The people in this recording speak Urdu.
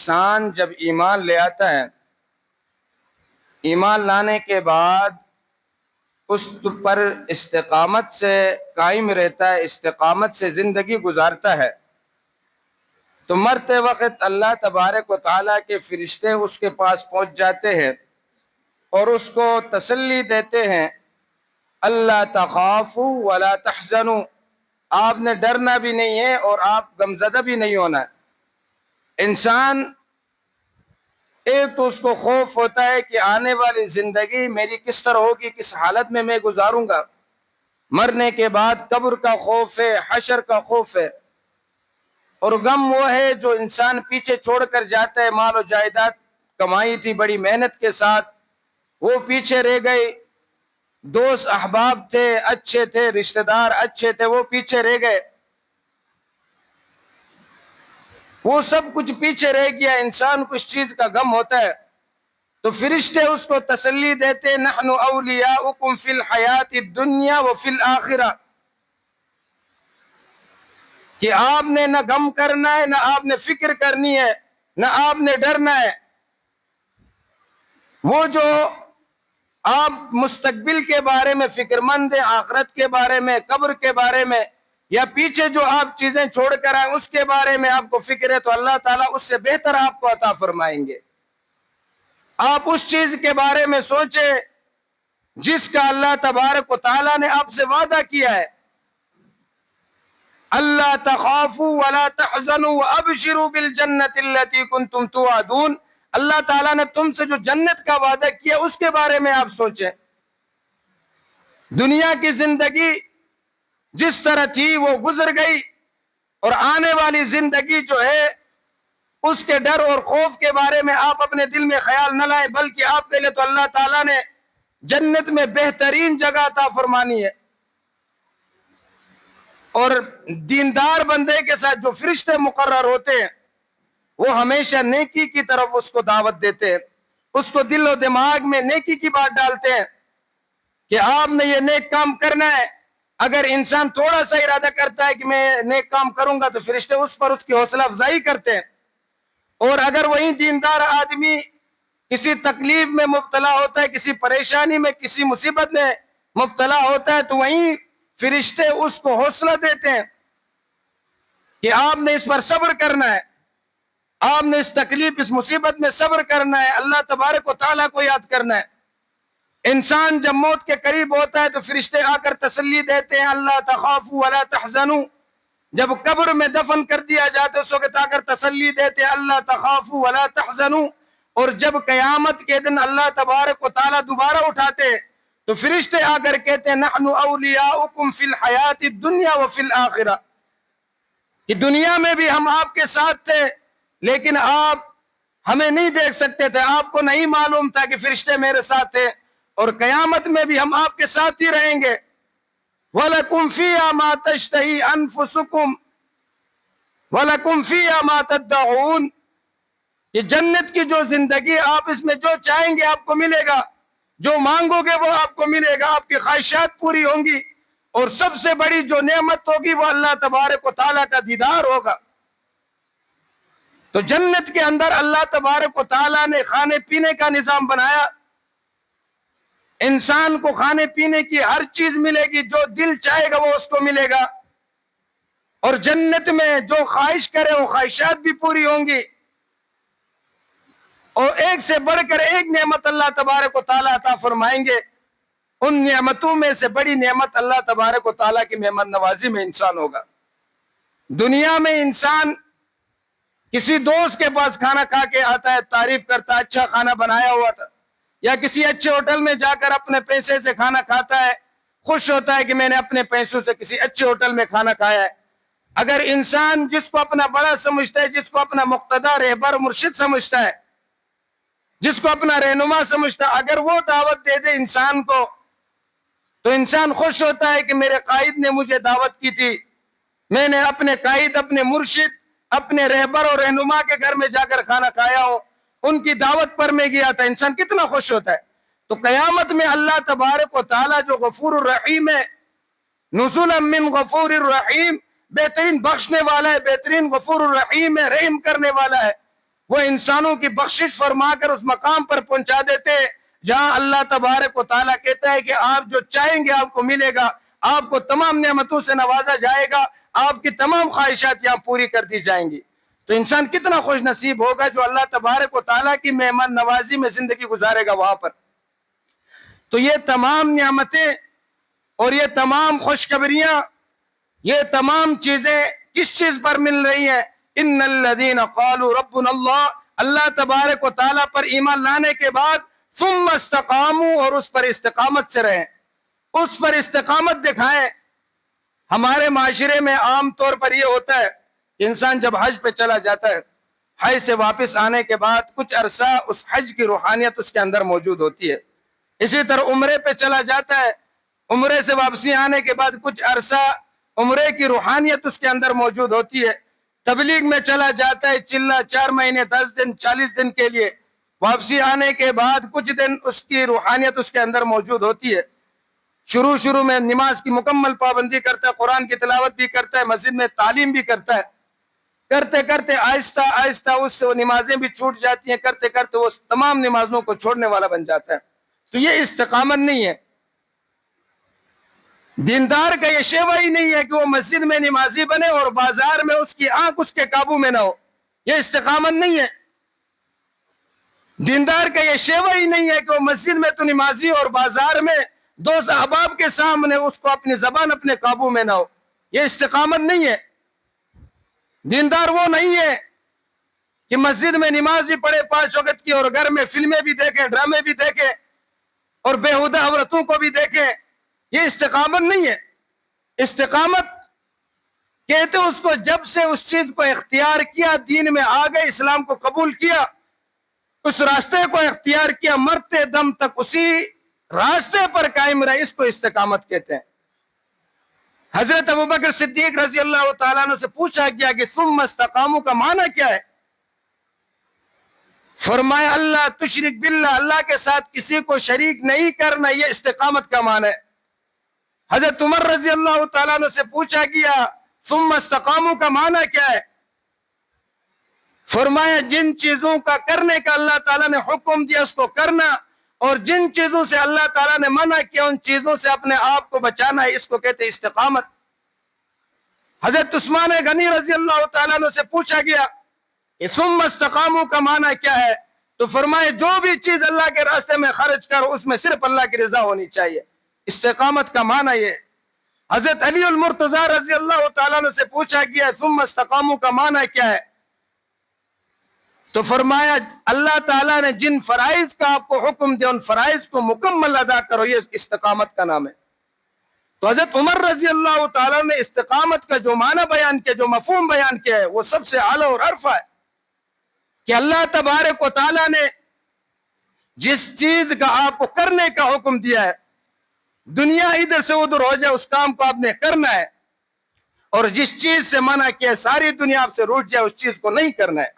انسان جب ایمان لے آتا ہے، ایمان لانے کے بعد اس پر استقامت سے قائم رہتا ہے، استقامت سے زندگی گزارتا ہے، تو مرتے وقت اللہ تبارک و تعالیٰ کے فرشتے اس کے پاس پہنچ جاتے ہیں اور اس کو تسلی دیتے ہیں، اللہ تخافوا ولا تحزنوا، آپ نے ڈرنا بھی نہیں ہے اور آپ غمزدہ بھی نہیں ہونا ہے۔ انسان ایک تو اس کو خوف ہوتا ہے کہ آنے والی زندگی میری کس طرح ہوگی، کس حالت میں گزاروں گا، مرنے کے بعد قبر کا خوف ہے، حشر کا خوف ہے، اور غم وہ ہے جو انسان پیچھے چھوڑ کر جاتا ہے، مال و جائیداد کمائی تھی بڑی محنت کے ساتھ، وہ پیچھے رہ گئی، دوست احباب تھے، اچھے تھے، رشتہ دار اچھے تھے، وہ پیچھے رہ گئے، وہ سب کچھ پیچھے رہ گیا، انسان کو اس چیز کا غم ہوتا ہے، تو فرشتے اس کو تسلی دیتے، نحن اولیاؤکم فی الحیات الدنیا وفی الآخرہ، کہ آپ نے نہ غم کرنا ہے، نہ آپ نے فکر کرنی ہے، نہ آپ نے ڈرنا ہے۔ وہ جو آپ مستقبل کے بارے میں فکر مند ہیں، آخرت کے بارے میں، قبر کے بارے میں، یا پیچھے جو آپ چیزیں چھوڑ کر آئیں اس کے بارے میں آپ کو فکر ہے، تو اللہ تعالیٰ اس سے بہتر آپ کو عطا فرمائیں گے۔ آپ اس چیز کے بارے میں سوچیں جس کا اللہ تبارک و تعالیٰ نے آپ سے وعدہ کیا ہے، اللہ تخافوا ولا تحزنوا وابشروا بالجنۃ التي كنتم توعدون، اللہ تعالیٰ نے تم سے جو جنت کا وعدہ کیا اس کے بارے میں آپ سوچیں۔ دنیا کی زندگی جس طرح تھی وہ گزر گئی، اور آنے والی زندگی جو ہے اس کے ڈر اور خوف کے بارے میں آپ اپنے دل میں خیال نہ لائیں، بلکہ آپ کے لیے تو اللہ تعالیٰ نے جنت میں بہترین جگہ عطا فرمانی ہے، اور دیندار بندے کے ساتھ جو فرشتے مقرر ہوتے ہیں وہ ہمیشہ نیکی کی طرف اس کو دعوت دیتے ہیں، اس کو دل و دماغ میں نیکی کی بات ڈالتے ہیں کہ آپ نے یہ نیک کام کرنا ہے۔ اگر انسان تھوڑا سا ارادہ کرتا ہے کہ میں نیک کام کروں گا تو فرشتے اس پر اس کی حوصلہ افزائی کرتے ہیں، اور اگر وہی دیندار آدمی کسی تکلیف میں مبتلا ہوتا ہے، کسی پریشانی میں، کسی مصیبت میں مبتلا ہوتا ہے، تو وہیں فرشتے اس کو حوصلہ دیتے ہیں کہ آپ نے اس پر صبر کرنا ہے، آپ نے اس تکلیف، اس مصیبت میں صبر کرنا ہے، اللہ تبارک و تعالیٰ کو یاد کرنا ہے۔ انسان جب موت کے قریب ہوتا ہے تو فرشتے آ کر تسلی دیتے ہیں، اللہ تخافوا ولا تحزنوا، جب قبر میں دفن کر دیا جاتا ہے اس وقت آ کر تسلی دیتے ہیں، اللہ تخافوا ولا تحزنوا، اور جب قیامت کے دن اللہ تبارک و تعالیٰ دوبارہ اٹھاتے ہیں تو فرشتے آ کر کہتے ہیں، نحن اولیاؤکم فی الحیات الدنیا وفی الآخرہ، کہ دنیا میں بھی ہم آپ کے ساتھ تھے لیکن آپ ہمیں نہیں دیکھ سکتے تھے، آپ کو نہیں معلوم تھا کہ فرشتے میرے ساتھ تھے، اور قیامت میں بھی ہم آپ کے ساتھ ہی رہیں گے۔ وَلَكُمْ فِيهَا مَا تَشْتَهِي أَنفُسُكُمْ وَلَكُمْ فِيهَا مَا تَدَّعُونَ، یہ جنت کی جو زندگی، آپ اس میں جو چاہیں گے آپ کو ملے گا، جو مانگو گے وہ آپ کو ملے گا، آپ کی خواہشات پوری ہوں گی، اور سب سے بڑی جو نعمت ہوگی وہ اللہ تبارک و تعالیٰ کا دیدار ہوگا۔ تو جنت کے اندر اللہ تبارک و تعالیٰ نے کھانے پینے کا نظام بنایا، انسان کو کھانے پینے کی ہر چیز ملے گی، جو دل چاہے گا وہ اس کو ملے گا، اور جنت میں جو خواہش کرے وہ خواہشات بھی پوری ہوں گی، اور ایک سے بڑھ کر ایک نعمت اللہ تبارک و تعالیٰ عطا فرمائیں گے۔ ان نعمتوں میں سے بڑی نعمت اللہ تبارک و تعالیٰ کی مہمان نوازی میں انسان ہوگا۔ دنیا میں انسان کسی دوست کے پاس کھانا کھا کے آتا ہے، تعریف کرتا ہے، اچھا کھانا بنایا ہوا تھا، یا کسی اچھے ہوٹل میں جا کر اپنے پیسے سے کھانا کھاتا ہے، خوش ہوتا ہے کہ میں نے اپنے پیسوں سے کسی اچھے ہوٹل میں کھانا کھایا ہے۔ اگر انسان جس کو اپنا بڑا سمجھتا ہے، جس کو اپنا مقتدی رہبر مرشد سمجھتا ہے، جس کو اپنا رہنما سمجھتا ہے، اگر وہ دعوت دے دے انسان کو تو انسان خوش ہوتا ہے کہ میرے قائد نے مجھے دعوت کی تھی، میں نے اپنے قائد، اپنے مرشد، اپنے رہبر اور رہنما کے گھر میں جا کر کھانا کھایا ہو، ان کی دعوت پر میں گیا تھا، انسان کتنا خوش ہوتا ہے۔ تو قیامت میں اللہ تبارک و تعالیٰ جو غفور الرحیم ہے، نزلا من غفور الرحیم، بہترین بخشنے والا ہے، بہترین غفور الرحیم ہے، رحم کرنے والا ہے، وہ انسانوں کی بخشش فرما کر اس مقام پر پہنچا دیتے جہاں اللہ تبارک و تعالیٰ کہتا ہے کہ آپ جو چاہیں گے آپ کو ملے گا، آپ کو تمام نعمتوں سے نوازا جائے گا، آپ کی تمام خواہشات یہاں پوری کر دی جائیں گی۔ تو انسان کتنا خوش نصیب ہوگا جو اللہ تبارک و تعالیٰ کی مہمان نوازی میں زندگی گزارے گا وہاں پر۔ تو یہ تمام نعمتیں اور یہ تمام خوشخبریاں، یہ تمام چیزیں کس چیز پر مل رہی ہیں؟ ان الذین قالوا ربنا اللہ، اللہ تبارک و تعالیٰ پر ایمان لانے کے بعد ثم استقاموا، اور اس پر استقامت سے رہیں، اس پر استقامت دکھائیں۔ ہمارے معاشرے میں عام طور پر یہ ہوتا ہے، انسان جب حج پہ چلا جاتا ہے، حج سے واپس آنے کے بعد کچھ عرصہ اس حج کی روحانیت اس کے اندر موجود ہوتی ہے۔ اسی طرح عمرے پہ چلا جاتا ہے، عمرے سے واپسی آنے کے بعد کچھ عرصہ عمرے کی روحانیت اس کے اندر موجود ہوتی ہے۔ تبلیغ میں چلا جاتا ہے، چلا 4 مہینے 10 دن 40 دن کے لیے، واپسی آنے کے بعد کچھ دن اس کی روحانیت اس کے اندر موجود ہوتی ہے۔ شروع میں نماز کی مکمل پابندی کرتا ہے، قرآن کی تلاوت بھی کرتا ہے، مسجد میں تعلیم بھی کرتا ہے، کرتے کرتے آہستہ آہستہ اس سے وہ نمازیں بھی چھوٹ جاتی ہیں، کرتے کرتے وہ تمام نمازوں کو چھوڑنے والا بن جاتا ہے۔ تو یہ استقامت نہیں ہے۔ دیندار کا یہ شیوہ ہی نہیں ہے کہ وہ مسجد میں نمازی بنے اور بازار میں اس کی آنکھ اس کے قابو میں نہ ہو، یہ استقامت نہیں ہے۔ دیندار کا یہ شیوہ ہی نہیں ہے کہ وہ مسجد میں تو نمازی اور بازار میں دوست احباب کے سامنے اس کو اپنی زبان اپنے قابو میں نہ ہو، یہ استقامت نہیں ہے۔ دیندار وہ نہیں ہے کہ مسجد میں نماز بھی پڑھے 5 وقت کی اور گھر میں فلمیں بھی دیکھیں، ڈرامے بھی دیکھیں اور بےہودہ عورتوں کو بھی دیکھیں، یہ استقامت نہیں ہے۔ استقامت کہتے اس کو جب سے اس چیز کو اختیار کیا، دین میں آ گئے، اسلام کو قبول کیا، اس راستے کو اختیار کیا، مرتے دم تک اسی راستے پر قائم رہے، اس کو استقامت کہتے ہیں۔ حضرت ابوبکر صدیق رضی اللہ تعالیٰ عنہ سے پوچھا گیا کہ ثم استقاموا کا معنی کیا ہے؟ فرمایا اللہ تشرک باللہ، اللہ کے ساتھ کسی کو شریک نہیں کرنا، یہ استقامت کا معنی ہے۔ حضرت عمر رضی اللہ تعالیٰ عنہ سے پوچھا گیا ثم استقاموا کا معنی کیا ہے؟ فرمایا جن چیزوں کا کرنے کا اللہ تعالیٰ نے حکم دیا اس کو کرنا، اور جن چیزوں سے اللہ تعالیٰ نے منع کیا ان چیزوں سے اپنے آپ کو بچانا ہے، اس کو کہتے ہیں استقامت۔ حضرت عثمان غنی رضی اللہ تعالیٰ عنہ سے پوچھا گیا کہ ثم استقاموا کا معنی کیا ہے؟ تو فرمائے جو بھی چیز اللہ کے راستے میں خرچ کرو اس میں صرف اللہ کی رضا ہونی چاہیے، استقامت کا معنی یہ۔ حضرت علی المرتضی رضی اللہ تعالیٰ عنہ سے پوچھا گیا ثم استقاموا کا معنی کیا ہے؟ تو فرمایا اللہ تعالیٰ نے جن فرائض کا آپ کو حکم دیا ان فرائض کو مکمل ادا کرو، یہ استقامت کا نام ہے۔ تو حضرت عمر رضی اللہ تعالیٰ نے استقامت کا جو معنی بیان کیا، جو مفہوم بیان کیا ہے، وہ سب سے اعلیٰ اور عرفہ ہے کہ اللہ تبارک و تعالیٰ نے جس چیز کا آپ کو کرنے کا حکم دیا ہے، دنیا ادھر سے ادھر ہو جائے اس کام کو آپ نے کرنا ہے، اور جس چیز سے منع کیا ہے ساری دنیا آپ سے روٹ جائے اس چیز کو نہیں کرنا ہے۔